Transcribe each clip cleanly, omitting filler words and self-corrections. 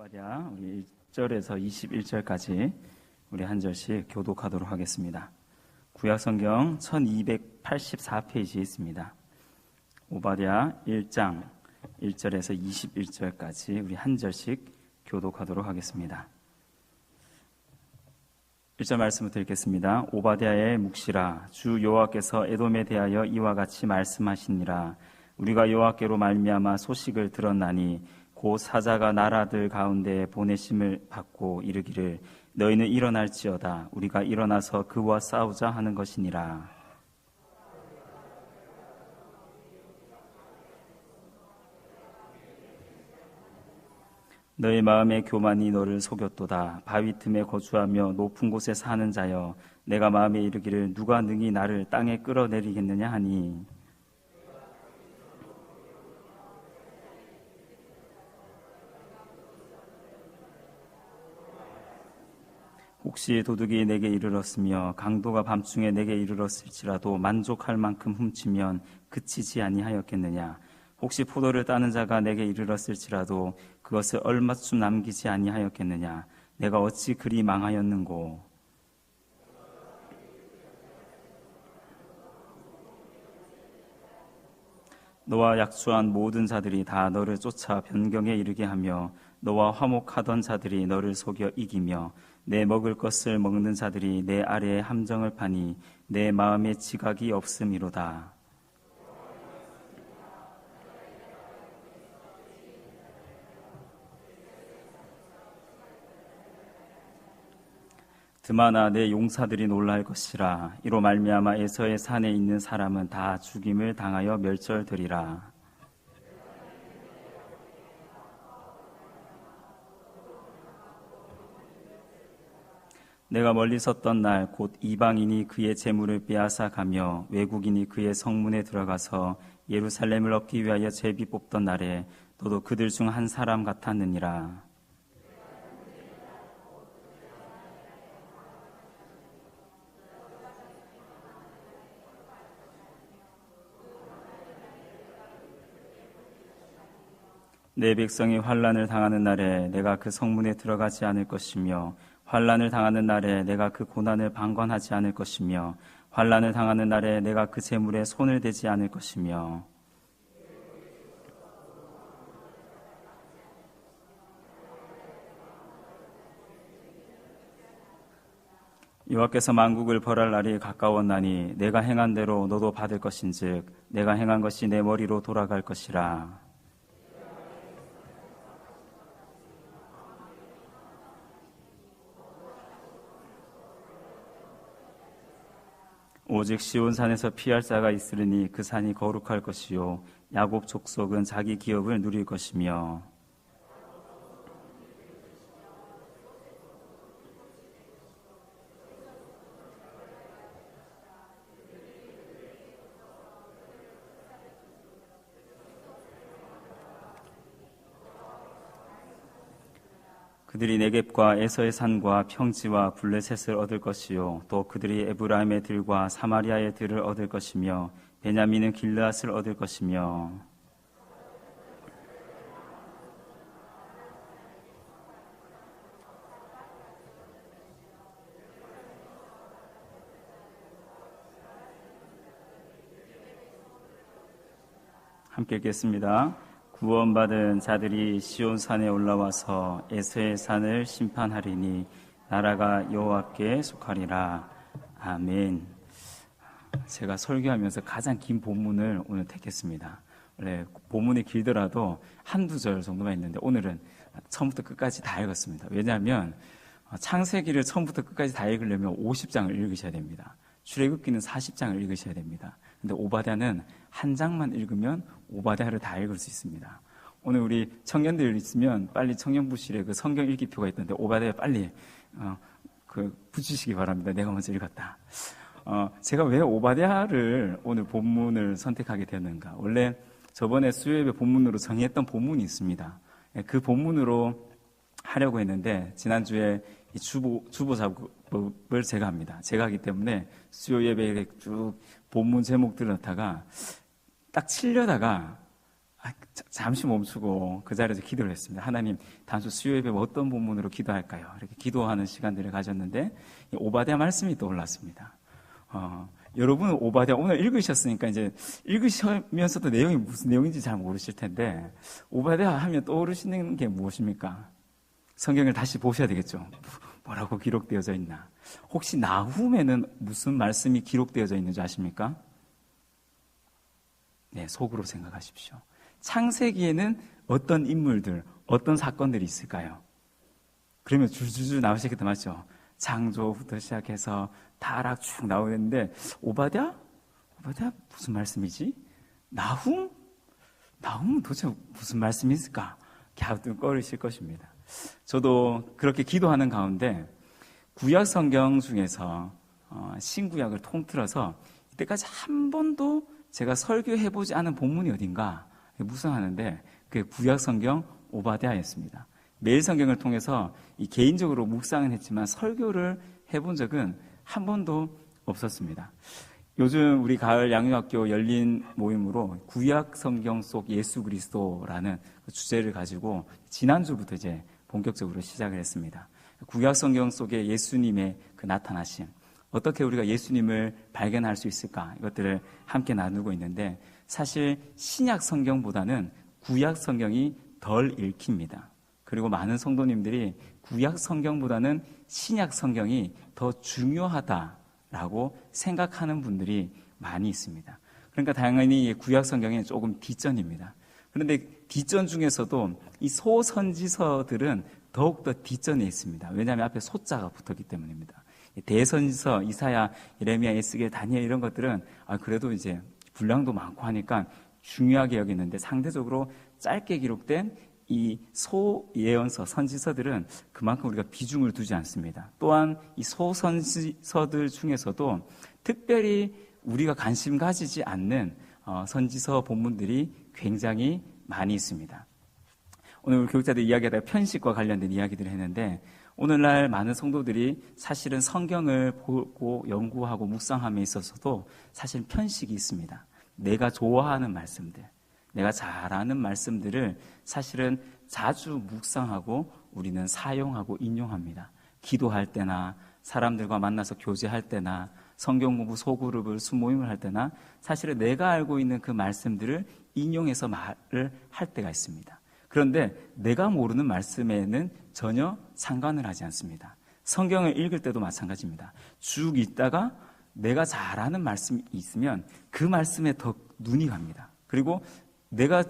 오바댜 우리 1절에서 21절까지 우리 한 절씩 교독하도록 하겠습니다. 구약성경 1284페이지에 있습니다. 오바댜 1장 1절에서 21절까지 우리 한 절씩 교독하도록 하겠습니다. 1절 말씀을 드리겠습니다. 오바댜의 묵시라. 주 여호와께서 에돔에 대하여 이와 같이 말씀하시니라. 우리가 여호와께로 말미암아 소식을 들었나니 곧 사자가 나라들 가운데 보내심을 받고 이르기를 너희는 일어날지어다. 우리가 일어나서 그와 싸우자 하는 것이니라. 너희 마음의 교만이 너를 속였도다. 바위 틈에 거주하며 높은 곳에 사는 자여, 내가 마음에 이르기를 누가 능히 나를 땅에 끌어내리겠느냐 하니, 혹시 도둑이 내게 이르렀으며 강도가 밤중에 내게 이르렀을지라도 만족할 만큼 훔치면 그치지 아니하였겠느냐. 혹시 포도를 따는 자가 내게 이르렀을지라도 그것을 얼마쯤 남기지 아니하였겠느냐. 내가 어찌 그리 망하였는고. 너와 약수한 모든 자들이 다 너를 쫓아 변경에 이르게 하며 너와 화목하던 자들이 너를 속여 이기며 내 먹을 것을 먹는 자들이 내 아래에 함정을 파니 내 마음에 지각이 없음이로다. 드마나 내 용사들이 놀랄 것이라. 이로 말미암아 에서의 산에 있는 사람은 다 죽임을 당하여 멸절되리라. 내가 멀리 섰던 날 곧 이방인이 그의 재물을 빼앗아 가며 외국인이 그의 성문에 들어가서 예루살렘을 얻기 위하여 제비 뽑던 날에 너도 그들 중 한 사람 같았느니라. 내 백성이 환난을 당하는 날에 내가 그 성문에 들어가지 않을 것이며 환난을 당하는 날에 내가 그 고난을 방관하지 않을 것이며 환난을 당하는 날에 내가 그 재물에 손을 대지 않을 것이며 여호와께서 만국을 벌할 날이 가까웠나니 내가 행한 대로 너도 받을 것인즉 내가 행한 것이 내 머리로 돌아갈 것이라. 오직 시온산에서 피할 자가 있으리니 그 산이 거룩할 것이요 야곱 족속은 자기 기업을 누릴 것이며 그들이 네겝과 에서의 산과 평지와 블레셋을 얻을 것이요 또 그들이 에브라임의 들과 사마리아의 들을 얻을 것이며 베냐민은 길르앗을 얻을 것이며 함께 읽겠습니다. 구원받은 자들이 시온산에 올라와서 에서의 산을 심판하리니 나라가 여호와께 속하리라. 아멘. 제가 설교하면서 가장 긴 본문을 오늘 택했습니다. 원래 본문이 길더라도 한두 절 정도만 있는데 오늘은 처음부터 끝까지 다 읽었습니다. 왜냐하면 창세기를 처음부터 끝까지 다 읽으려면 50장을 읽으셔야 됩니다. 출애굽기는 40장을 읽으셔야 됩니다. 근데 오바댜는 한 장만 읽으면 오바댜를 다 읽을 수 있습니다. 오늘 우리 청년들 있으면 빨리 청년부실에 그 성경 읽기표가 있던데 오바댜 빨리 붙이시기 바랍니다. 내가 먼저 읽었다. 제가 왜 오바댜를 오늘 본문을 선택하게 되었는가? 원래 저번에 수요예배 본문으로 정했던 본문이 있습니다. 그 본문으로 하려고 했는데 지난주에 이 주보 작업을 제가 합니다. 제가 하기 때문에 수요예배에 쭉 본문 제목들을 넣다가 딱 치려다가 잠시 멈추고 그 자리에서 기도를 했습니다. 하나님, 단수 수요 예배 어떤 본문으로 기도할까요? 이렇게 기도하는 시간들을 가졌는데 오바댜 말씀이 떠올랐습니다. 여러분은 오바댜 오늘 읽으셨으니까 이제 읽으시면서도 내용이 무슨 내용인지 잘 모르실 텐데 오바댜 하면 떠오르시는 게 무엇입니까? 성경을 다시 보셔야 되겠죠. 뭐라고 기록되어져 있나? 혹시 나훔에는 무슨 말씀이 기록되어져 있는지 아십니까? 네, 속으로 생각하십시오. 창세기에는 어떤 인물들, 어떤 사건들이 있을까요? 그러면 줄줄줄 나오시겠다 맞죠? 창조부터 시작해서 타락 쭉 나오는데 오바댜 무슨 말씀이지? 나훔은 도대체 무슨 말씀이 있을까? 갸우뚱거리실 것입니다. 저도 그렇게 기도하는 가운데 구약 성경 중에서 신구약을 통틀어서 이때까지 한 번도 제가 설교해보지 않은 본문이 어딘가 묵상하는데 그게 구약 성경 오바댜였습니다. 매일 성경을 통해서 개인적으로 묵상은 했지만 설교를 해본 적은 한 번도 없었습니다. 요즘 우리 가을 양육학교 열린 모임으로 구약 성경 속 예수 그리스도라는 주제를 가지고 지난주부터 이제 본격적으로 시작을 했습니다. 구약 성경 속에 예수님의 그 나타나심, 어떻게 우리가 예수님을 발견할 수 있을까? 이것들을 함께 나누고 있는데 사실 신약 성경보다는 구약 성경이 덜 읽힙니다. 그리고 많은 성도님들이 구약 성경보다는 신약 성경이 더 중요하다라고 생각하는 분들이 많이 있습니다. 그러니까 당연히 구약 성경이 조금 뒷전입니다. 그런데 뒷전 중에서도 이 소선지서들은 더욱더 뒷전에 있습니다. 왜냐하면 앞에 소자가 붙었기 때문입니다. 대선지서, 이사야, 예레미야, 에스겔, 다니엘 이런 것들은 그래도 이제 분량도 많고 하니까 중요하게 여기는데 상대적으로 짧게 기록된 이 소예언서, 선지서들은 그만큼 우리가 비중을 두지 않습니다. 또한 이 소선지서들 중에서도 특별히 우리가 관심 가지지 않는 선지서 본문들이 굉장히 많이 있습니다. 오늘 우리 교육자들 이야기하다가 편식과 관련된 이야기들을 했는데 오늘날 많은 성도들이 사실은 성경을 보고 연구하고 묵상함에 있어서도 사실 편식이 있습니다. 내가 좋아하는 말씀들, 내가 잘 아는 말씀들을 사실은 자주 묵상하고 우리는 사용하고 인용합니다. 기도할 때나 사람들과 만나서 교제할 때나 성경 공부 소그룹을 수모임을 할 때나 사실은 내가 알고 있는 그 말씀들을 인용해서 말을 할 때가 있습니다. 그런데 내가 모르는 말씀에는 전혀 상관을 하지 않습니다. 성경을 읽을 때도 마찬가지입니다. 쭉 읽다가 내가 잘 아는 말씀이 있으면 그 말씀에 더 눈이 갑니다. 그리고 내가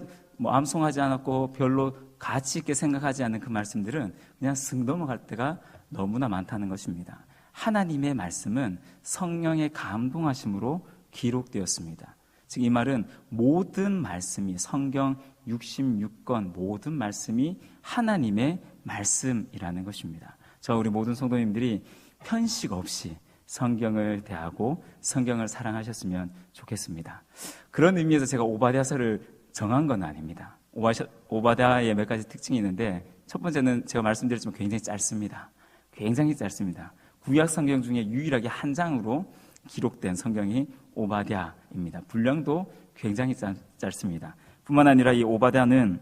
암송하지 않았고 별로 가치 있게 생각하지 않는 그 말씀들은 그냥 쓱 넘어갈 때가 너무나 많다는 것입니다. 하나님의 말씀은 성령의 감동하심으로 기록되었습니다. 즉 이 말은 모든 말씀이 성경 66권 모든 말씀이 하나님의 말씀이라는 것입니다. 우리 모든 성도님들이 편식 없이 성경을 대하고 성경을 사랑하셨으면 좋겠습니다. 그런 의미에서 제가 오바댜서를 정한 건 아닙니다. 오바댜의 몇 가지 특징이 있는데 첫 번째는 제가 말씀드렸지만 굉장히 짧습니다. 굉장히 짧습니다. 구약 성경 중에 유일하게 한 장으로 기록된 성경이 오바댜입니다. 분량도 굉장히 짧습니다. 뿐만 아니라 이 오바댜는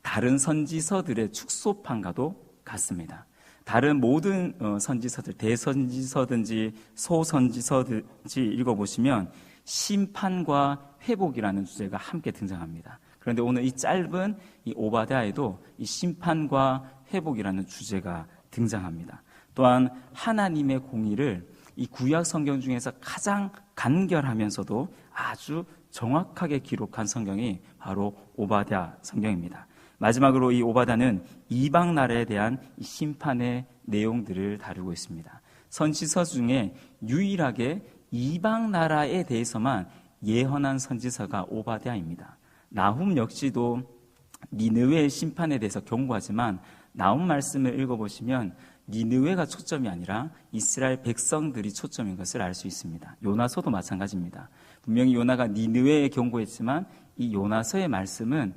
다른 선지서들의 축소판과도 같습니다. 다른 모든 선지서들, 대선지서든지 소선지서든지 읽어보시면 심판과 회복이라는 주제가 함께 등장합니다. 그런데 오늘 이 짧은 이 오바댜에도 이 심판과 회복이라는 주제가 등장합니다. 또한 하나님의 공의를 이 구약 성경 중에서 가장 간결하면서도 아주 정확하게 기록한 성경이 바로 오바댜 성경입니다. 마지막으로 이 오바댜는 이방 나라에 대한 이 심판의 내용들을 다루고 있습니다. 선지서 중에 유일하게 이방 나라에 대해서만 예언한 선지서가 오바댜입니다. 나훔 역시도 니느웨의 심판에 대해서 경고하지만 나훔 말씀을 읽어보시면 니느웨가 초점이 아니라 이스라엘 백성들이 초점인 것을 알 수 있습니다. 요나서도 마찬가지입니다. 분명히 요나가 니느웨에 경고했지만 이 요나서의 말씀은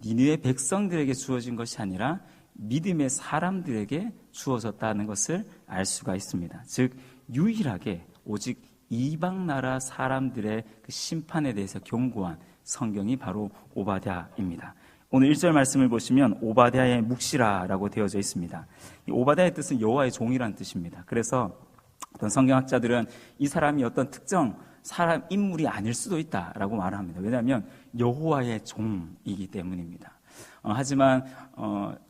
니느웨 백성들에게 주어진 것이 아니라 믿음의 사람들에게 주어졌다는 것을 알 수가 있습니다. 즉 유일하게 오직 이방 나라 사람들의 그 심판에 대해서 경고한 성경이 바로 오바댜입니다. 오늘 1절 말씀을 보시면 오바댜의 묵시라라고 되어져 있습니다. 이 오바댜의 뜻은 여호와의 종이라는 뜻입니다. 그래서 어떤 성경학자들은 이 사람이 어떤 특정 사람 인물이 아닐 수도 있다라고 말을 합니다. 왜냐하면 여호와의 종이기 때문입니다. 하지만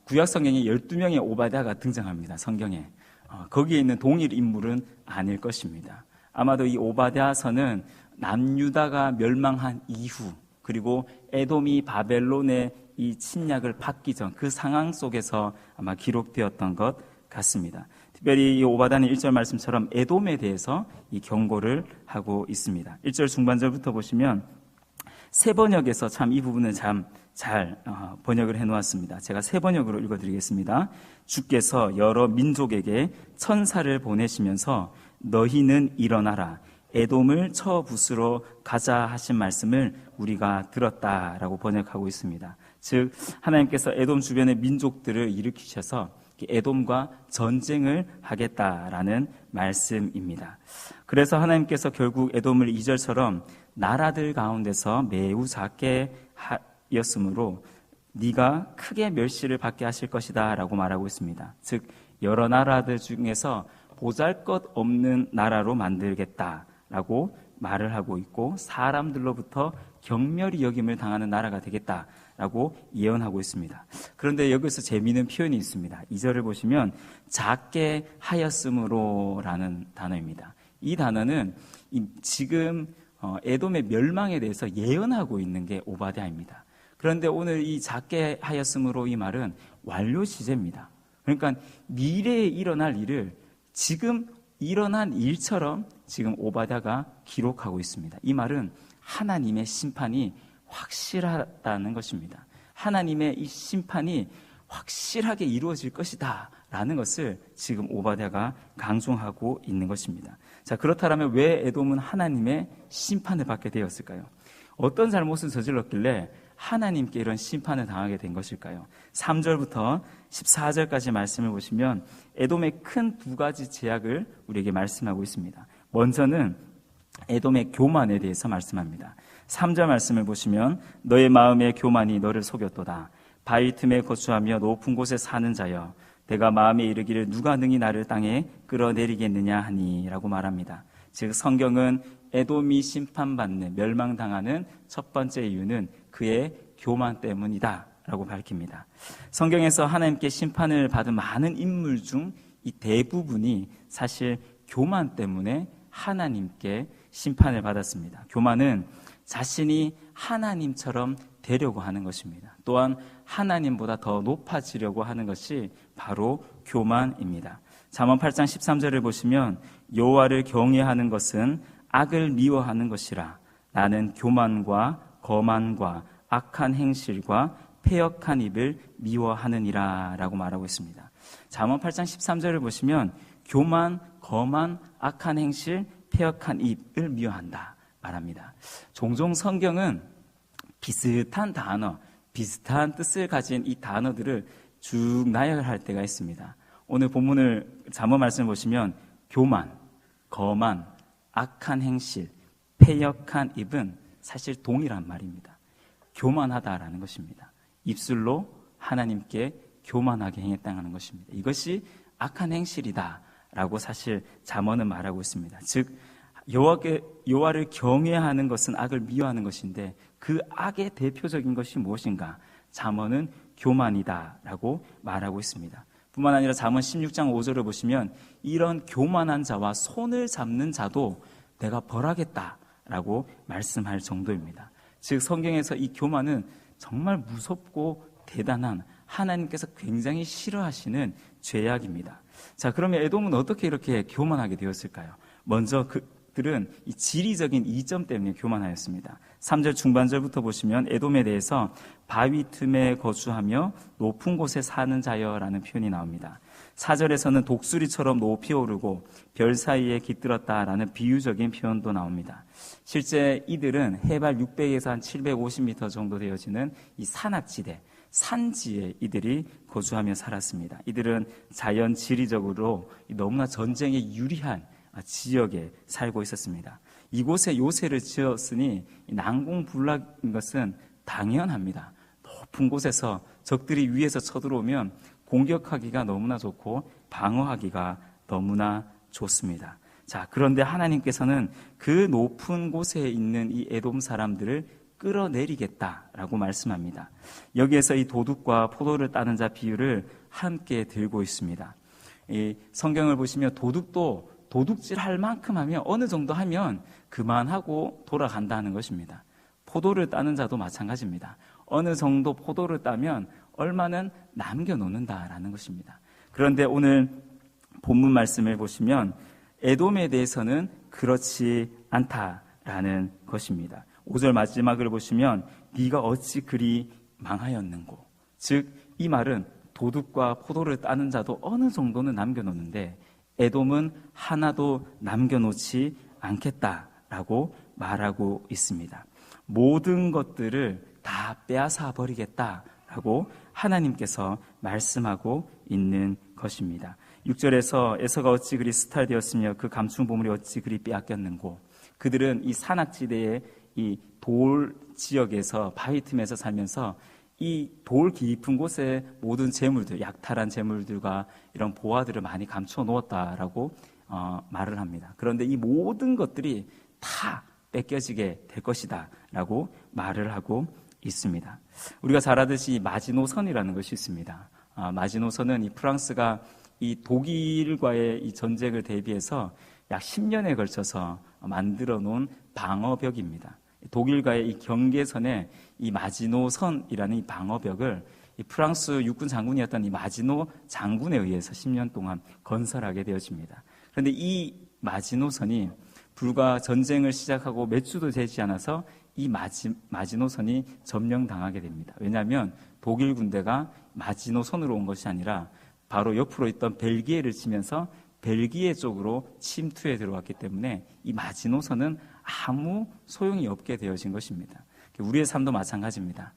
구약 성경에 12명의 오바댜가 등장합니다. 성경에. 거기에 있는 동일 인물은 아닐 것입니다. 아마도 이 오바댜서는 남유다가 멸망한 이후, 그리고 에돔이 바벨론의 이 침략을 받기 전 그 상황 속에서 아마 기록되었던 것 같습니다. 특별히 이 오바댜는 1절 말씀처럼 에돔에 대해서 이 경고를 하고 있습니다. 1절 중반절부터 보시면 새 번역에서 참 이 부분은 참 잘 번역을 해놓았습니다. 제가 새 번역으로 읽어드리겠습니다. 주께서 여러 민족에게 천사를 보내시면서 너희는 일어나라 에돔을 쳐 부수러 가자 하신 말씀을 우리가 들었다라고 번역하고 있습니다. 즉 하나님께서 에돔 주변의 민족들을 일으키셔서 에돔과 전쟁을 하겠다라는 말씀입니다. 그래서 하나님께서 결국 에돔을 2절처럼 나라들 가운데서 매우 작게 하였으므로 네가 크게 멸시를 받게 하실 것이다 라고 말하고 있습니다. 즉 여러 나라들 중에서 보잘것없는 나라로 만들겠다라고 말을 하고 있고 사람들로부터 경멸이 여김을 당하는 나라가 되겠다라고 예언하고 있습니다. 그런데 여기서 재미있는 표현이 있습니다. 2절을 보시면 작게 하였으므로라는 단어입니다. 이 단어는 지금 에돔의 멸망에 대해서 예언하고 있는 게 오바댜입니다. 그런데 오늘 이 작게 하였으므로 이 말은 완료 시제입니다. 그러니까 미래에 일어날 일을 지금 일어난 일처럼 지금 오바댜가 기록하고 있습니다. 이 말은 하나님의 심판이 확실하다는 것입니다. 하나님의 이 심판이 확실하게 이루어질 것이다 라는 것을 지금 오바댜가 강조하고 있는 것입니다. 자, 그렇다면 왜 에돔은 하나님의 심판을 받게 되었을까요? 어떤 잘못을 저질렀길래 하나님께 이런 심판을 당하게 된 것일까요? 3절부터 14절까지 말씀을 보시면 에돔의 큰 두 가지 제약을 우리에게 말씀하고 있습니다. 먼저는 에돔의 교만에 대해서 말씀합니다. 3절 말씀을 보시면 너의 마음의 교만이 너를 속였도다. 바위 틈에 거주하며 높은 곳에 사는 자여 내가 마음에 이르기를 누가 능히 나를 땅에 끌어내리겠느냐 하니 라고 말합니다. 즉 성경은 에돔이 심판받는 멸망당하는 첫 번째 이유는 그의 교만 때문이다 라고 밝힙니다. 성경에서 하나님께 심판을 받은 많은 인물 중 이 대부분이 사실 교만 때문에 하나님께 심판을 받았습니다. 교만은 자신이 하나님처럼 되려고 하는 것입니다. 또한 하나님보다 더 높아지려고 하는 것이 바로 교만입니다. 잠언 8장 13절을 보시면 여호와를 경외하는 것은 악을 미워하는 것이라 나는 교만과 거만과 악한 행실과 패역한 입을 미워하느니라 라고 말하고 있습니다. 잠언 8장 13절을 보시면 교만, 거만, 악한 행실, 패역한 입을 미워한다 말합니다. 종종 성경은 비슷한 단어, 비슷한 뜻을 가진 이 단어들을 쭉 나열을 할 때가 있습니다. 오늘 본문을 잠언 말씀을 보시면 교만, 거만, 악한 행실, 패역한 입은 사실 동일한 말입니다. 교만하다라는 것입니다. 입술로 하나님께 교만하게 행했다는 것입니다. 이것이 악한 행실이다라고 사실 잠언은 말하고 있습니다. 즉 여호와를 경외하는 것은 악을 미워하는 것인데 그 악의 대표적인 것이 무엇인가? 잠언은 교만이다라고 말하고 있습니다. 뿐만 아니라 잠언 16장 5절을 보시면 이런 교만한 자와 손을 잡는 자도 내가 벌하겠다라고 말씀할 정도입니다. 즉 성경에서 이 교만은 정말 무섭고 대단한 하나님께서 굉장히 싫어하시는 죄악입니다. 자, 그러면 에돔은 어떻게 이렇게 교만하게 되었을까요? 먼저 그들은 이 지리적인 이점 때문에 교만하였습니다. 3절 중반절부터 보시면 에돔에 대해서 바위 틈에 거주하며 높은 곳에 사는 자여라는 표현이 나옵니다. 4절에서는 독수리처럼 높이 오르고 별 사이에 깃들었다라는 비유적인 표현도 나옵니다. 실제 이들은 해발 600에서 한 750m 정도 되어지는 이 산악지대, 산지에 이들이 거주하며 살았습니다. 이들은 자연 지리적으로 너무나 전쟁에 유리한 지역에 살고 있었습니다. 이곳에 요새를 지었으니 난공불락인 것은 당연합니다. 높은 곳에서 적들이 위에서 쳐들어오면 공격하기가 너무나 좋고 방어하기가 너무나 좋습니다. 자, 그런데 하나님께서는 그 높은 곳에 있는 이 에돔 사람들을 끌어내리겠다라고 말씀합니다. 여기에서 이 도둑과 포도를 따는 자 비유를 함께 들고 있습니다. 이 성경을 보시면 도둑도 도둑질 할 만큼 하면 어느 정도 하면 그만하고 돌아간다는 것입니다. 포도를 따는 자도 마찬가지입니다. 어느 정도 포도를 따면 얼마는 남겨놓는다라는 것입니다. 그런데 오늘 본문 말씀을 보시면 에돔에 대해서는 그렇지 않다라는 것입니다. 5절 마지막을 보시면 네가 어찌 그리 망하였는고, 즉 이 말은 도둑과 포도를 따는 자도 어느 정도는 남겨놓는데 에돔은 하나도 남겨놓지 않겠다라고 말하고 있습니다. 모든 것들을 다 빼앗아 버리겠다라고 하나님께서 말씀하고 있는 것입니다. 6절에서 에서가 어찌 그리 스탈되었으며 그 감춘 보물이 어찌 그리 빼앗겼는고, 그들은 이 산악지대의 이 돌 지역에서 바위 틈에서 살면서 이 돌 깊은 곳에 모든 재물들, 약탈한 재물들과 이런 보화들을 많이 감춰 놓았다라고 말을 합니다. 그런데 이 모든 것들이 다 뺏겨지게 될 것이다 라고 말을 하고 있습니다. 우리가 잘 아듯이 마지노선이라는 것이 있습니다. 마지노선은 이 프랑스가 이 독일과의 이 전쟁을 대비해서 약 10년에 걸쳐서 만들어 놓은 방어벽입니다. 독일과의 이 경계선에 이 마지노선이라는 이 방어벽을 이 프랑스 육군 장군이었던 이 마지노 장군에 의해서 10년 동안 건설하게 되어집니다. 그런데 이 마지노선이 불과 전쟁을 시작하고 몇 주도 되지 않아서 이 마지노선이 점령당하게 됩니다. 왜냐하면 독일 군대가 마지노선으로 온 것이 아니라 바로 옆으로 있던 벨기에를 치면서 벨기에 쪽으로 침투해 들어왔기 때문에 이 마지노선은 아무 소용이 없게 되어진 것입니다. 우리의 삶도 마찬가지입니다.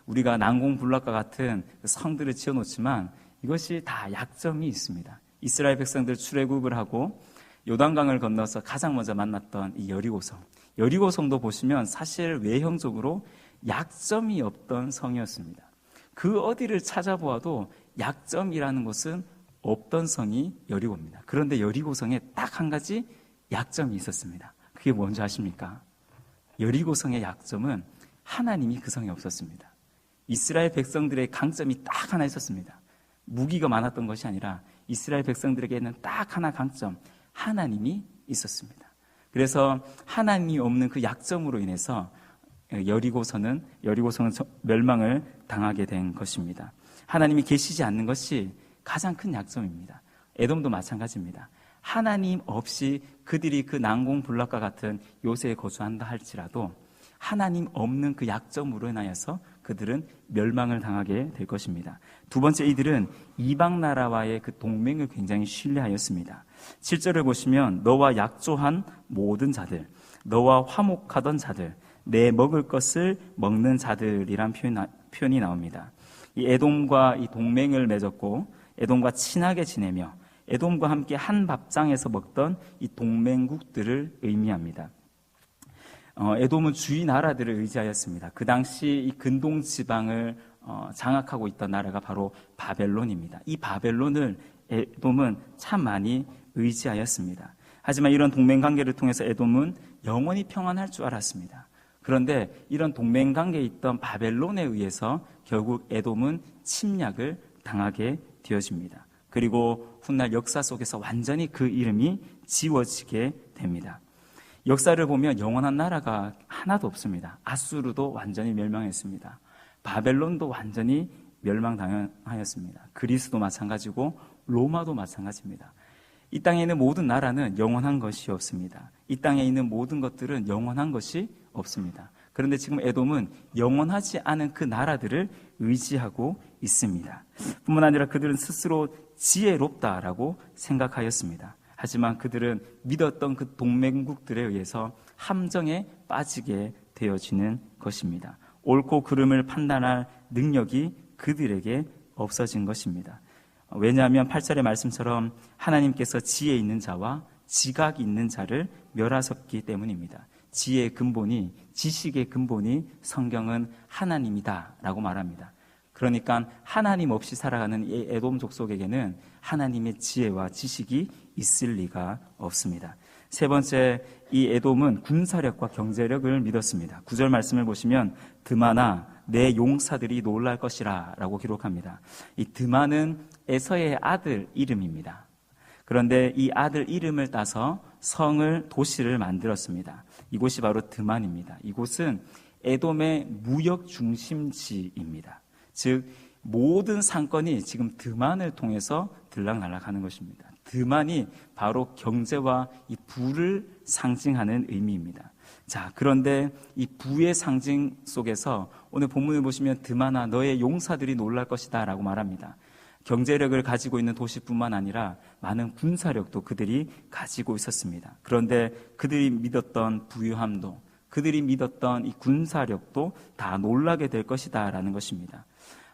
우리가 난공불락과 같은 성들을 지어놓지만 이것이 다 약점이 있습니다. 이스라엘 백성들 출애굽을 하고 요단강을 건너서 가장 먼저 만났던 이 여리고성. 여리고성도 보시면 사실 외형적으로 약점이 없던 성이었습니다. 그 어디를 찾아보아도 약점이라는 것은 없던 성이 여리고입니다. 그런데 여리고성에 딱 한 가지 약점이 있었습니다. 그게 뭔지 아십니까? 여리고성의 약점은 하나님이 그 성에 없었습니다. 이스라엘 백성들의 강점이 딱 하나 있었습니다. 무기가 많았던 것이 아니라 이스라엘 백성들에게는 딱 하나 강점, 하나님이 있었습니다. 그래서 하나님이 없는 그 약점으로 인해서 여리고성은 멸망을 당하게 된 것입니다. 하나님이 계시지 않는 것이 가장 큰 약점입니다. 에돔도 마찬가지입니다. 하나님 없이 그들이 그 난공불락과 같은 요새에 거주한다 할지라도 하나님 없는 그 약점으로 인하여서 그들은 멸망을 당하게 될 것입니다. 두 번째, 이들은 이방 나라와의 그 동맹을 굉장히 신뢰하였습니다. 7절을 보시면 너와 약조한 모든 자들, 너와 화목하던 자들, 내 먹을 것을 먹는 자들이란 표현이 나옵니다. 이 에돔과 이 동맹을 맺었고 에돔과 친하게 지내며 에돔과 함께 한 밥상에서 먹던 이 동맹국들을 의미합니다. 에돔은 주위 나라들을 의지하였습니다. 그 당시 이 근동 지방을 장악하고 있던 나라가 바로 바벨론입니다. 이 바벨론을 에돔은 참 많이 의지하였습니다. 하지만 이런 동맹 관계를 통해서 에돔은 영원히 평안할 줄 알았습니다. 그런데 이런 동맹 관계에 있던 바벨론에 의해서 결국 에돔은 침략을 당하게 되어집니다. 그리고 훗날 역사 속에서 완전히 그 이름이 지워지게 됩니다. 역사를 보면 영원한 나라가 하나도 없습니다. 아수르도 완전히 멸망했습니다. 바벨론도 완전히 멸망당하였습니다. 그리스도 마찬가지고 로마도 마찬가지입니다. 이 땅에 있는 모든 나라는 영원한 것이 없습니다. 이 땅에 있는 모든 것들은 영원한 것이 없습니다. 그런데 지금 에돔은 영원하지 않은 그 나라들을 의지하고 있습니다. 뿐만 아니라 그들은 스스로 지혜롭다라고 생각하였습니다. 하지만 그들은 믿었던 그 동맹국들에 의해서 함정에 빠지게 되어지는 것입니다. 옳고 그름을 판단할 능력이 그들에게 없어진 것입니다. 왜냐하면 8절의 말씀처럼 하나님께서 지혜 있는 자와 지각이 있는 자를 멸하셨기 때문입니다. 지혜의 근본이, 지식의 근본이 성경은 하나님이다라고 말합니다. 그러니까 하나님 없이 살아가는 이 에돔 족속에게는 하나님의 지혜와 지식이 있을 리가 없습니다. 세 번째, 이 에돔은 군사력과 경제력을 믿었습니다. 9절 말씀을 보시면 드마나 내 용사들이 놀랄 것이라 라고 기록합니다. 이 드마는 에서의 아들 이름입니다. 그런데 이 아들 이름을 따서 성을, 도시를 만들었습니다. 이곳이 바로 드만입니다. 이곳은 에돔의 무역 중심지입니다. 즉 모든 상권이 지금 드만을 통해서 들락날락하는 것입니다. 드만이 바로 경제와 이 부를 상징하는 의미입니다. 자, 그런데 이 부의 상징 속에서 오늘 본문을 보시면 드만아 너의 용사들이 놀랄 것이다 라고 말합니다. 경제력을 가지고 있는 도시뿐만 아니라 많은 군사력도 그들이 가지고 있었습니다. 그런데 그들이 믿었던 부유함도, 그들이 믿었던 이 군사력도 다 놀라게 될 것이다 라는 것입니다.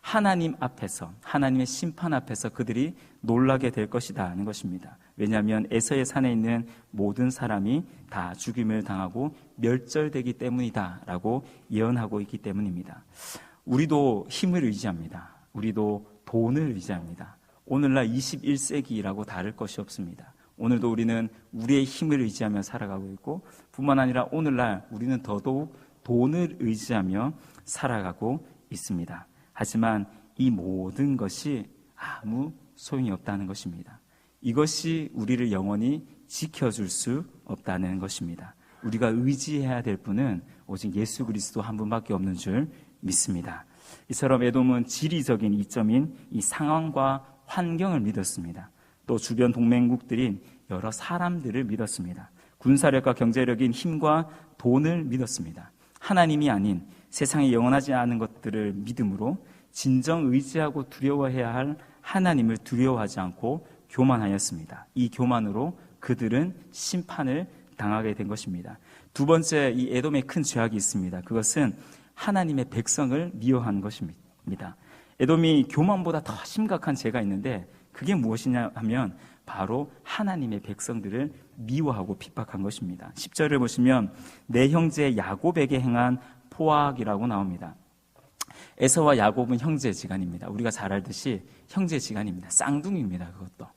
하나님 앞에서, 하나님의 심판 앞에서 그들이 놀라게 될 것이다 하는 것입니다. 왜냐하면 에서의 산에 있는 모든 사람이 다 죽임을 당하고 멸절되기 때문이다 라고 예언하고 있기 때문입니다. 우리도 힘을 의지합니다. 우리도 돈을 의지합니다. 오늘날 21세기라고 다를 것이 없습니다. 오늘도 우리는 우리의 힘을 의지하며 살아가고 있고, 뿐만 아니라 오늘날 우리는 더더욱 돈을 의지하며 살아가고 있습니다. 하지만 이 모든 것이 아무 소용이 없다는 것입니다. 이것이 우리를 영원히 지켜줄 수 없다는 것입니다. 우리가 의지해야 될 분은 오직 예수 그리스도 한 분밖에 없는 줄 믿습니다. 이처럼 에돔은 지리적인 이점인 이 상황과 환경을 믿었습니다. 또 주변 동맹국들인 여러 사람들을 믿었습니다. 군사력과 경제력인 힘과 돈을 믿었습니다. 하나님이 아닌 세상에 영원하지 않은 것들을 믿음으로 진정 의지하고 두려워해야 할 하나님을 두려워하지 않고 교만하였습니다. 이 교만으로 그들은 심판을 당하게 된 것입니다. 두 번째, 이 에돔의 큰 죄악이 있습니다. 그것은 하나님의 백성을 미워한 것입니다. 에돔이 교만보다 더 심각한 죄가 있는데 그게 무엇이냐 하면 바로 하나님의 백성들을 미워하고 핍박한 것입니다. 10절을 보시면 내 형제 야곱에게 행한 포악이라고 나옵니다. 에서와 야곱은 형제지간입니다. 우리가 잘 알듯이 형제지간입니다. 쌍둥이입니다. 그것도.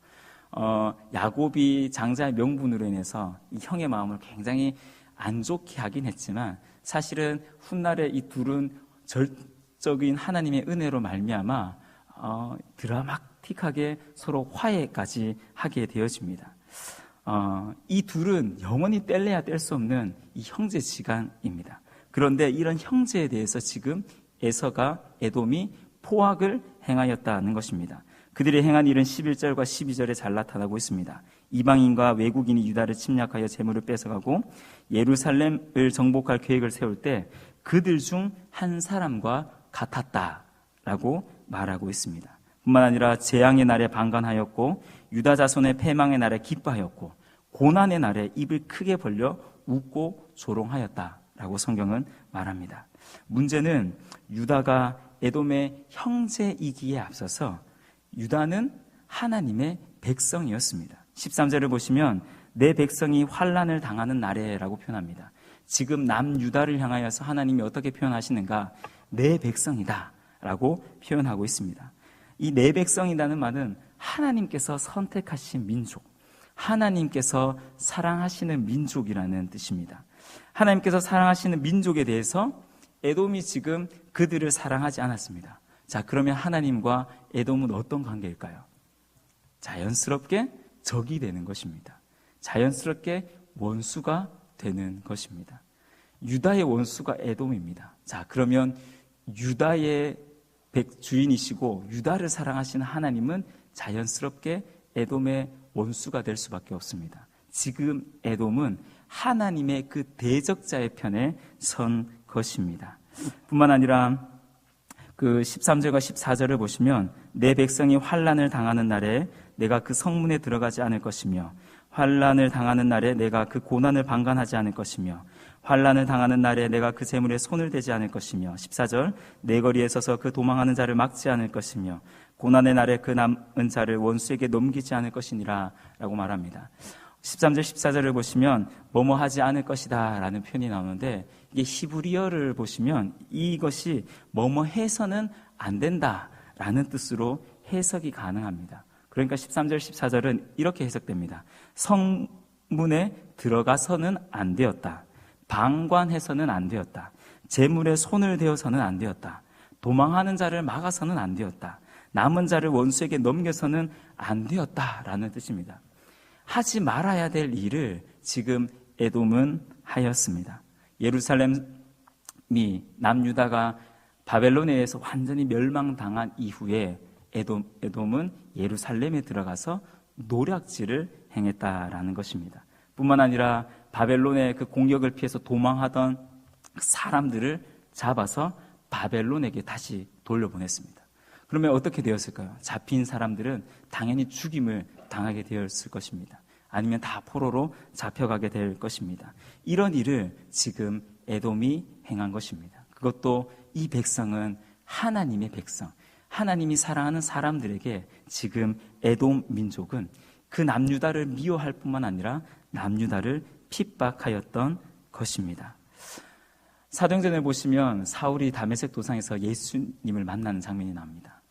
야곱이 장자의 명분으로 인해서 이 형의 마음을 굉장히 안 좋게 하긴 했지만 사실은 훗날에 이 둘은 절적인 하나님의 은혜로 말미암아 드라마틱하게 서로 화해까지 하게 되어집니다. 이 둘은 영원히 뗄래야 뗄 수 없는 이 형제지간입니다. 그런데 이런 형제에 대해서 지금 에서가 에돔이 포악을 행하였다는 것입니다. 그들이 행한 일은 11절과 12절에 잘 나타나고 있습니다. 이방인과 외국인이 유다를 침략하여 재물을 뺏어가고 예루살렘을 정복할 계획을 세울 때 그들 중 한 사람과 같았다라고 말하고 있습니다. 뿐만 아니라 재앙의 날에 방관하였고 유다 자손의 패망의 날에 기뻐하였고 고난의 날에 입을 크게 벌려 웃고 조롱하였다라고 성경은 말합니다. 문제는 유다가 에돔의 형제이기에 앞서서 유다는 하나님의 백성이었습니다. 13절을 보시면 내 백성이 환난을 당하는 날에라고 표현합니다. 지금 남유다를 향하여서 하나님이 어떻게 표현하시는가? 내 백성이다 라고 표현하고 있습니다. 이 내 백성이라는 말은 하나님께서 선택하신 민족, 하나님께서 사랑하시는 민족이라는 뜻입니다. 하나님께서 사랑하시는 민족에 대해서 에돔이 지금 그들을 사랑하지 않았습니다. 자, 그러면 하나님과 에돔은 어떤 관계일까요? 자연스럽게 적이 되는 것입니다. 자연스럽게 원수가 되는 것입니다. 유다의 원수가 에돔입니다. 자, 그러면 유다의 주인이시고 유다를 사랑하시는 하나님은 자연스럽게 에돔의 원수가 될 수밖에 없습니다. 지금 에돔은 하나님의 그 대적자의 편에 선 것입니다. 뿐만 아니라 그 13절과 14절을 보시면 내 백성이 환난을 당하는 날에 내가 그 성문에 들어가지 않을 것이며 환난을 당하는 날에 내가 그 고난을 방관하지 않을 것이며 환난을 당하는 날에 내가 그 재물에 손을 대지 않을 것이며 14절 내 거리에 서서 그 도망하는 자를 막지 않을 것이며 고난의 날에 그 남은 자를 원수에게 넘기지 않을 것이니라 라고 말합니다. 13절 14절을 보시면 뭐뭐 하지 않을 것이다 라는 표현이 나오는데, 이게 히브리어를 보시면 이것이 뭐뭐 해서는 안 된다 라는 뜻으로 해석이 가능합니다. 그러니까 13절 14절은 이렇게 해석됩니다. 성문에 들어가서는 안 되었다, 방관해서는 안 되었다, 재물에 손을 대어서는 안 되었다, 도망하는 자를 막아서는 안 되었다, 남은 자를 원수에게 넘겨서는 안 되었다 라는 뜻입니다. 하지 말아야 될 일을 지금 에돔은 하였습니다. 예루살렘이 남유다가 바벨론에 의해서 완전히 멸망당한 이후에 에돔은 예루살렘에 들어가서 노략질을 행했다라는 것입니다. 뿐만 아니라 바벨론의 그 공격을 피해서 도망하던 사람들을 잡아서 바벨론에게 다시 돌려보냈습니다. 그러면 어떻게 되었을까요? 잡힌 사람들은 당연히 죽임을 당하게 되었을 것입니다. 아니면 다 포로로 잡혀가게 될 것입니다. 이런 일을 지금 에돔이 행한 것입니다. 그것도 이 백성은 하나님의 백성, 하나님이 사랑하는 사람들에게 지금 에돔 민족은 그 남유다를 미워할 뿐만 아니라 남유다를 핍박하였던 것입니다. 사도행전을 보시면 사울이 다메섹 도상에서 예수님을 만나는 장면이 나옵니다.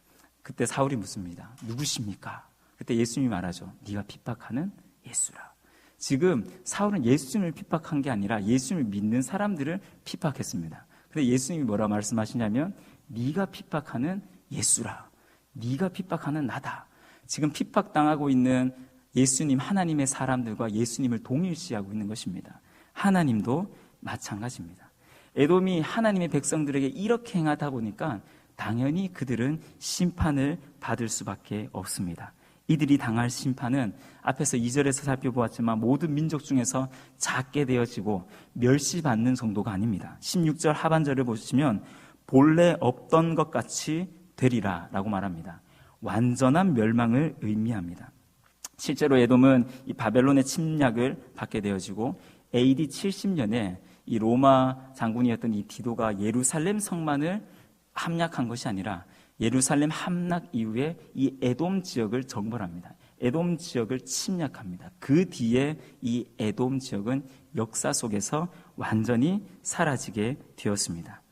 그때 사울이 묻습니다. 누구십니까? 그때 예수님이 말하죠. 네가 핍박하는 예수라. 지금 사울은 예수님을 핍박한 게 아니라 예수님을 믿는 사람들을 핍박했습니다. 근데 예수님이 뭐라 말씀하시냐면 네가 핍박하는 예수라. 네가 핍박하는 나다. 지금 핍박당하고 있는 예수님, 하나님의 사람들과 예수님을 동일시하고 있는 것입니다. 하나님도 마찬가지입니다. 에돔이 하나님의 백성들에게 이렇게 행하다 보니까 당연히 그들은 심판을 받을 수밖에 없습니다. 이들이 당할 심판은 앞에서 2절에서 살펴보았지만 모든 민족 중에서 작게 되어지고 멸시받는 정도가 아닙니다. 16절 하반절을 보시면 본래 없던 것 같이 되리라 라고 말합니다. 완전한 멸망을 의미합니다. 실제로 에돔은 이 바벨론의 침략을 받게 되어지고 AD 70년에 이 로마 장군이었던 이 디도가 예루살렘 성만을 함락한 것이 아니라 예루살렘 함락 이후에 이 에돔 지역을 정벌합니다. 에돔 지역을 침략합니다. 그 뒤에 이 에돔 지역은 역사 속에서 완전히 사라지게 되었습니다.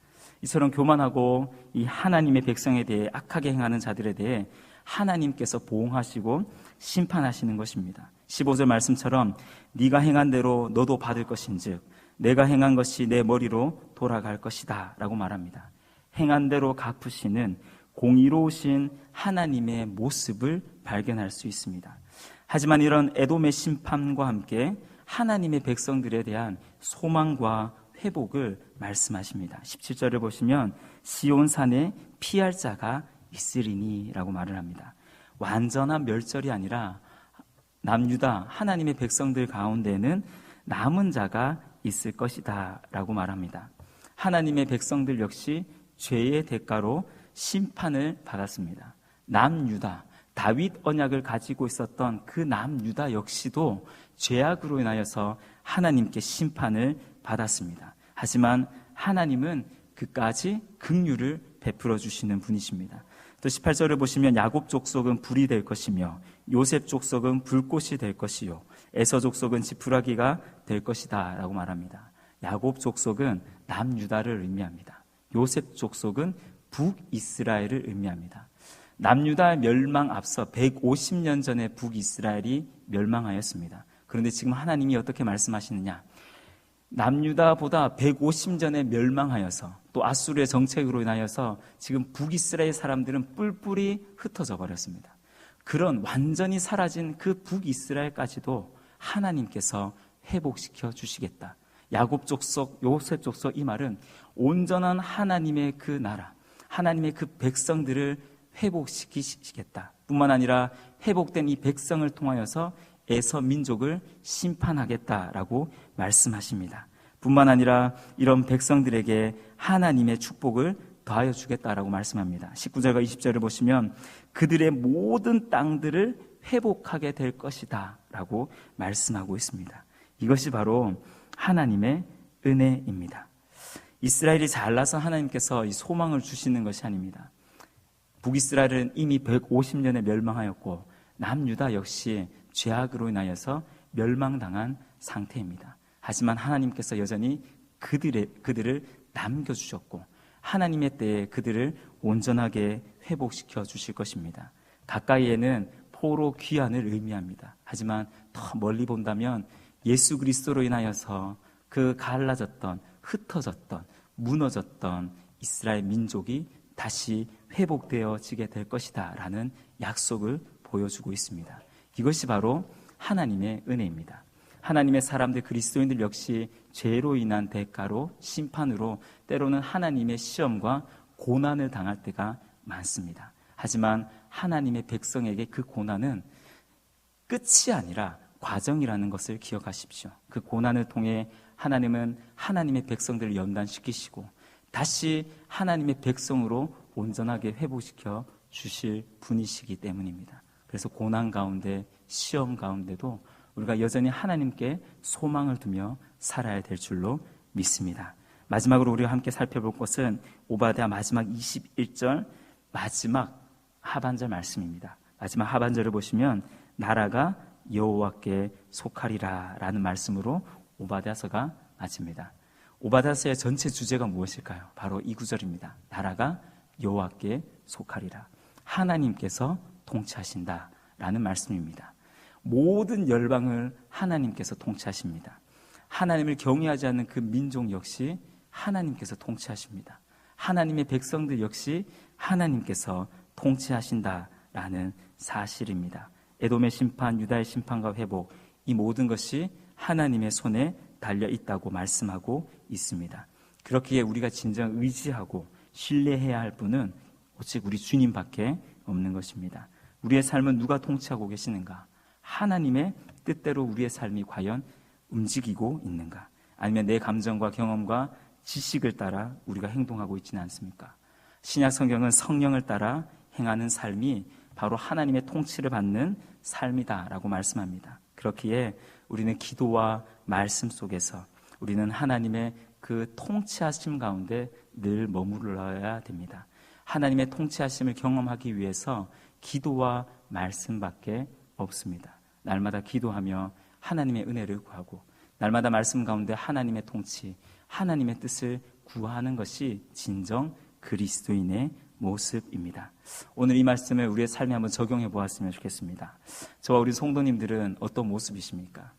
이처럼 교만하고 이 하나님의 백성에 대해 악하게 행하는 자들에 대해 하나님께서 보응하시고 심판하시는 것입니다. 15절 말씀처럼 네가 행한 대로 너도 받을 것인즉 내가 행한 것이 내 머리로 돌아갈 것이다 라고 말합니다. 행한 대로 갚으시는 공의로우신 하나님의 모습을 발견할 수 있습니다. 하지만 이런 에돔의 심판과 함께 하나님의 백성들에 대한 소망과 회복을 말씀하십니다. 17절을 보시면 시온산에 피할 자가 있으리니 라고 말을 합니다. 완전한 멸절이 아니라 남유다 하나님의 백성들 가운데는 남은 자가 있을 것이다 라고 말합니다. 하나님의 백성들 역시 죄의 대가로 심판을 받았습니다. 남유다, 다윗 언약을 가지고 있었던 그 남유다 역시도 죄악으로 인하여서 하나님께 심판을 받았습니다. 하지만 하나님은 그까지 긍휼을 베풀어 주시는 분이십니다. 또 18절을 보시면 야곱 족속은 불이 될 것이며 요셉 족속은 불꽃이 될 것이요 에서 족속은 지푸라기가 될 것이다 라고 말합니다. 야곱 족속은 남유다를 의미합니다. 요셉 족속은 북이스라엘을 의미합니다. 남유다 멸망 앞서 150년 전에 북이스라엘이 멸망하였습니다. 그런데 지금 하나님이 어떻게 말씀하시느냐? 남유다보다 150년 전에 멸망하여서 또 아수르의 정책으로 인하여서 지금 북이스라엘 사람들은 뿔뿔이 흩어져 버렸습니다. 그런 완전히 사라진 그 북이스라엘까지도 하나님께서 회복시켜 주시겠다. 야곱 족속, 요셉 족속, 이 말은 온전한 하나님의 그 나라, 하나님의 그 백성들을 회복시키시겠다. 뿐만 아니라 회복된 이 백성을 통하여서 에서 민족을 심판하겠다라고 말씀하십니다. 뿐만 아니라 이런 백성들에게 하나님의 축복을 더하여 주겠다라고 말씀합니다. 19절과 20절을 보시면 그들의 모든 땅들을 회복하게 될 것이다 라고 말씀하고 있습니다. 이것이 바로 하나님의 은혜입니다. 이스라엘이 잘나서 하나님께서 이 소망을 주시는 것이 아닙니다. 북이스라엘은 이미 150년에 멸망하였고 남유다 역시 죄악으로 인하여서 멸망당한 상태입니다. 하지만 하나님께서 여전히 그들을 남겨주셨고 하나님의 때에 그들을 온전하게 회복시켜 주실 것입니다. 가까이에는 포로 귀환을 의미합니다. 하지만 더 멀리 본다면 예수 그리스도로 인하여서 그 갈라졌던, 흩어졌던, 무너졌던 이스라엘 민족이 다시 회복되어지게 될 것이다 라는 약속을 보여주고 있습니다. 이것이 바로 하나님의 은혜입니다. 하나님의 사람들, 그리스도인들 역시 죄로 인한 대가로, 심판으로 때로는 하나님의 시험과 고난을 당할 때가 많습니다. 하지만 하나님의 백성에게 그 고난은 끝이 아니라 과정이라는 것을 기억하십시오. 그 고난을 통해 하나님은 하나님의 백성들을 연단시키시고 다시 하나님의 백성으로 온전하게 회복시켜 주실 분이시기 때문입니다. 그래서 고난 가운데, 시험 가운데도 우리가 여전히 하나님께 소망을 두며 살아야 될 줄로 믿습니다. 마지막으로 우리가 함께 살펴볼 것은 오바댜 마지막 21절 마지막 하반절 말씀입니다. 마지막 하반절을 보시면 나라가 여호와께 속하리라 라는 말씀으로 오바댜서가 마칩니다. 오바댜서의 전체 주제가 무엇일까요? 바로 이 구절입니다. 나라가 여호와께 속하리라. 하나님께서 통치하신다 라는 말씀입니다. 모든 열방을 하나님께서 통치하십니다. 하나님을 경외하지 않는 그 민족 역시 하나님께서 통치하십니다. 하나님의 백성들 역시 하나님께서 통치하신다라는 사실입니다. 에돔의 심판, 유다의 심판과 회복, 이 모든 것이 하나님의 손에 달려 있다고 말씀하고 있습니다. 그렇기에 우리가 진정 의지하고 신뢰해야 할 분은 오직 우리 주님밖에 없는 것입니다. 우리의 삶은 누가 통치하고 계시는가? 하나님의 뜻대로 우리의 삶이 과연 움직이고 있는가? 아니면 내 감정과 경험과 지식을 따라 우리가 행동하고 있지는 않습니까? 신약 성경은 성령을 따라 행하는 삶이 바로 하나님의 통치를 받는 삶이다라고 말씀합니다. 그렇기에 우리는 기도와 말씀 속에서 우리는 하나님의 그 통치하심 가운데 늘 머물러야 됩니다. 하나님의 통치하심을 경험하기 위해서 기도와 말씀밖에 없습니다. 날마다 기도하며 하나님의 은혜를 구하고 날마다 말씀 가운데 하나님의 통치, 하나님의 뜻을 구하는 것이 진정 그리스도인의 모습입니다. 오늘 이 말씀을 우리의 삶에 한번 적용해 보았으면 좋겠습니다. 저와 우리 성도님들은 어떤 모습이십니까?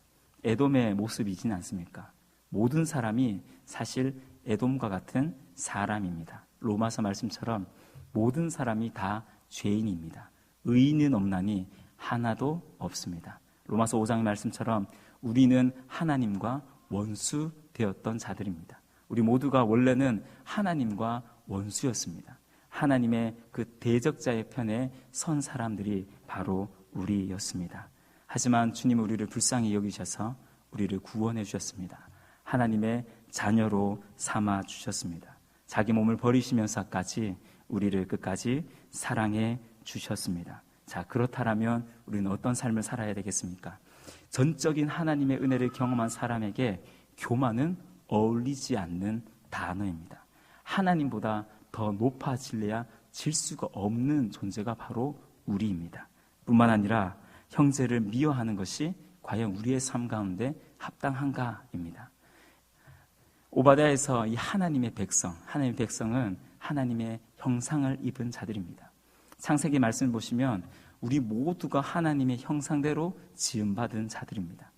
에돔의 모습이진 않습니까? 모든 사람이 사실 에돔과 같은 사람입니다. 로마서 말씀처럼 모든 사람이 다 죄인입니다. 의인은 없나니 하나도 없습니다. 로마서 5장 말씀처럼 우리는 하나님과 원수 되었던 자들입니다. 우리 모두가 원래는 하나님과 원수였습니다. 하나님의 그 대적자의 편에 선 사람들이 바로 우리였습니다. 하지만 주님은 우리를 불쌍히 여기셔서 우리를 구원해 주셨습니다. 하나님의 자녀로 삼아 주셨습니다. 자기 몸을 버리시면서까지 우리를 끝까지 사랑해 주셨습니다. 자, 그렇다면 우리는 어떤 삶을 살아야 되겠습니까? 전적인 하나님의 은혜를 경험한 사람에게 교만은 어울리지 않는 단어입니다. 하나님보다 더 높아질래야 질 수가 없는 존재가 바로 우리입니다. 뿐만 아니라 형제를 미워하는 것이 과연 우리의 삶 가운데 합당한가입니다. 오바댜에서 이 하나님의 백성은 하나님의 형상을 입은 자들입니다. 창세기 말씀을 보시면 우리 모두가 하나님의 형상대로 지음받은 자들입니다.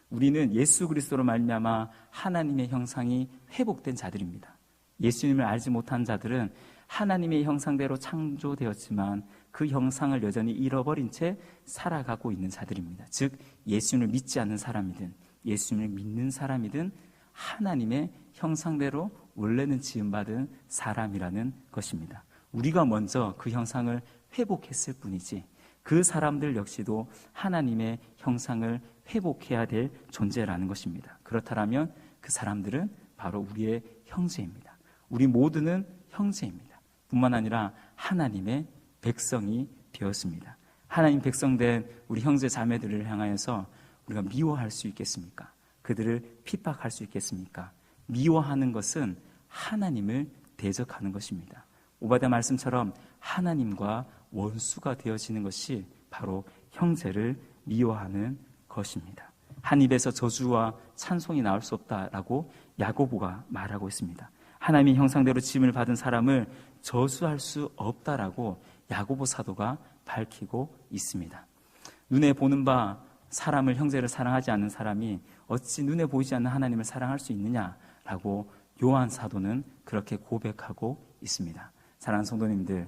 우리는 예수 그리스도로 말미암아 하나님의 형상이 회복된 자들입니다. 예수님을 알지 못한 자들은 하나님의 형상대로 창조되었지만 그 형상을 여전히 잃어버린 채 살아가고 있는 자들입니다. 즉 예수님을 믿지 않는 사람이든 예수님을 믿는 사람이든 하나님의 형상대로 원래는 지음받은 사람이라는 것입니다. 우리가 먼저 그 형상을 회복했을 뿐이지 그 사람들 역시도 하나님의 형상을 회복해야 될 존재라는 것입니다. 그렇다면 그 사람들은 바로 우리의 형제입니다. 우리 모두는 형제입니다. 뿐만 아니라 하나님의 백성이 되었습니다. 하나님 백성된 우리 형제 자매들을 향하여서 우리가 미워할 수 있겠습니까? 그들을 핍박할 수 있겠습니까? 미워하는 것은 하나님을 대적하는 것입니다. 오바댜 말씀처럼 하나님과 원수가 되어지는 것이 바로 형제를 미워하는 것입니다. 한 입에서 저주와 찬송이 나올 수 없다라고 야고보가 말하고 있습니다. 하나님의 형상대로 지음을 받은 사람을 저주할 수 없다라고 야고보 사도가 밝히고 있습니다. 눈에 보는 바 사람을, 형제를 사랑하지 않는 사람이 어찌 눈에 보이지 않는 하나님을 사랑할 수 있느냐라고 요한 사도는 그렇게 고백하고 있습니다. 사랑하는 성도님들,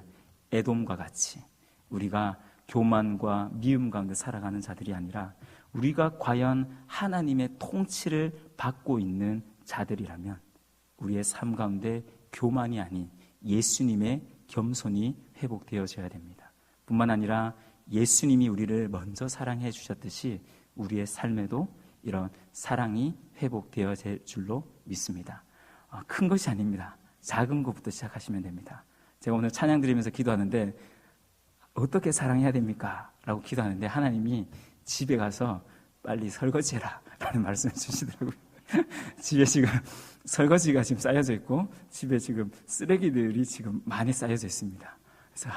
에돔과 같이 우리가 교만과 미움 가운데 살아가는 자들이 아니라 우리가 과연 하나님의 통치를 받고 있는 자들이라면 우리의 삶 가운데 교만이 아닌 예수님의 겸손이 회복되어져야 됩니다. 뿐만 아니라 예수님이 우리를 먼저 사랑해 주셨듯이 우리의 삶에도 이런 사랑이 회복되어질 줄로 믿습니다. 큰 것이 아닙니다. 작은 것부터 시작하시면 됩니다. 제가 오늘 찬양 드리면서 기도하는데 어떻게 사랑해야 됩니까? 라고 기도하는데 하나님이 집에 가서 빨리 설거지해라 라는 말씀을 주시더라고요. 집에 지금 설거지가 지금 쌓여져 있고 집에 지금 쓰레기들이 지금 많이 쌓여져 있습니다. 그래서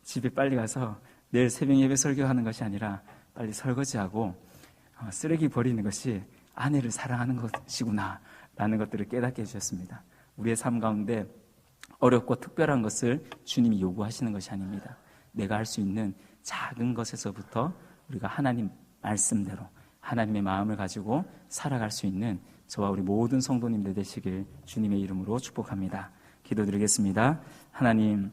집에 빨리 가서 내일 새벽 예배 설교하는 것이 아니라 빨리 설거지하고 쓰레기 버리는 것이 아내를 사랑하는 것이구나 라는 것들을 깨닫게 해주셨습니다. 우리의 삶 가운데 어렵고 특별한 것을 주님이 요구하시는 것이 아닙니다. 내가 할 수 있는 작은 것에서부터 우리가 하나님 말씀대로 하나님의 마음을 가지고 살아갈 수 있는 저와 우리 모든 성도님들 되시길 주님의 이름으로 축복합니다. 기도드리겠습니다. 하나님,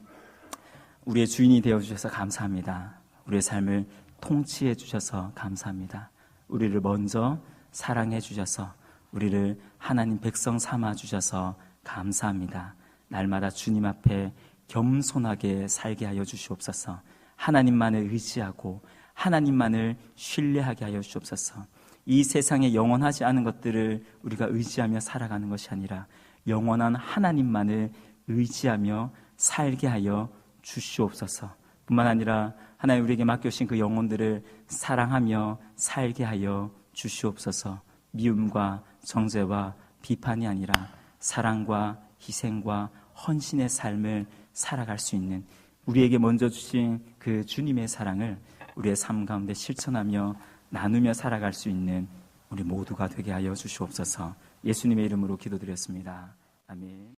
우리의 주인이 되어주셔서 감사합니다. 우리의 삶을 통치해 주셔서 감사합니다. 우리를 먼저 사랑해 주셔서 우리를 하나님 백성 삼아 주셔서 감사합니다. 날마다 주님 앞에 겸손하게 살게 하여 주시옵소서. 하나님만을 의지하고 하나님만을 신뢰하게 하여 주옵소서. 이 세상에 영원하지 않은 것들을 우리가 의지하며 살아가는 것이 아니라 영원한 하나님만을 의지하며 살게 하여 주시옵소서. 뿐만 아니라 하나님 우리에게 맡겨주신 그 영혼들을 사랑하며 살게 하여 주시옵소서. 미움과 정죄와 비판이 아니라 사랑과 희생과 헌신의 삶을 살아갈 수 있는 우리에게 먼저 주신 그 주님의 사랑을 우리의 삶 가운데 실천하며 나누며 살아갈 수 있는 우리 모두가 되게 하여 주시옵소서. 예수님의 이름으로 기도드렸습니다. 아멘.